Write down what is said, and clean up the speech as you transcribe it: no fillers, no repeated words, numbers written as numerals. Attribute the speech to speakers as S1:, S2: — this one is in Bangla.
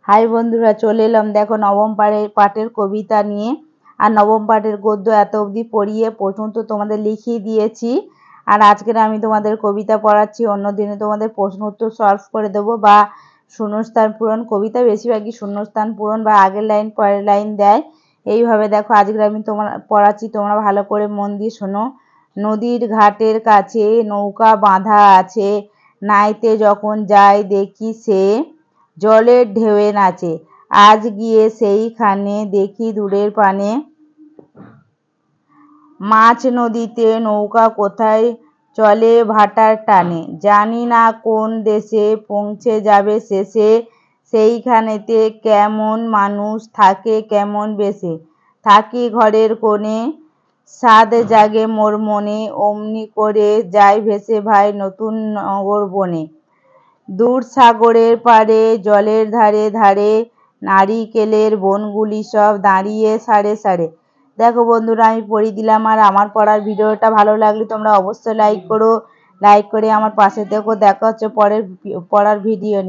S1: হাই বন্ধুরা, চলে এলাম দেখো নবম পাঠের কবিতা নিয়ে। আর নবম পাঠের গদ্য এত অবধি পড়িয়ে প্রশ্ন তো তোমাদের লিখিয়ে দিয়েছি। আর আজকের আমি তোমাদের কবিতা পড়াচ্ছি, অন্য দিনে তোমাদের প্রশ্ন উত্তর সলভ করে দেবো বা শূন্যস্থান পূরণ। কবিতা বেশিরভাগই শূন্যস্থান পূরণ বা আগের লাইন পরের লাইন দেয়। এইভাবে দেখো আজকের আমি পড়াচ্ছি, তোমরা ভালো করে মন দিয়ে শোনো। নদীর ঘাটের কাছে নৌকা বাঁধা আছে, নাইতে যখন যাই দেখি সে জলের ঢেউয়ে নাচে। আজ গিয়ে সেইখানে দেখি দূরের পানে মাছ নদীতে, নৌকা কোথায় চলে ভাটার টানে। জানি না কোন দেশে পৌঁছে যাবে শেষে, সেইখানেতে কেমন মানুষ থাকে কেমন বেশে। থাকি ঘরের কোণে, সাধ জাগে মোর মনে, অমনি করে যাই ভেসে ভাই নতুন নগর বনে। দূর সাগরের পাড়ে জলের ধারে ধারে, নারিকেলের বনগুলি সব দাঁড়িয়ে সারে সারে। দেখো বন্ধুরা, আমি পড়িয়ে দিলাম। আর আমার পড়ার ভিডিওটা ভালো লাগলে তোমরা অবশ্যই লাইক করো। লাইক করে আমার পাশে থেকো। দেখা হচ্ছে পরের পড়ার ভিডিও নিয়ে।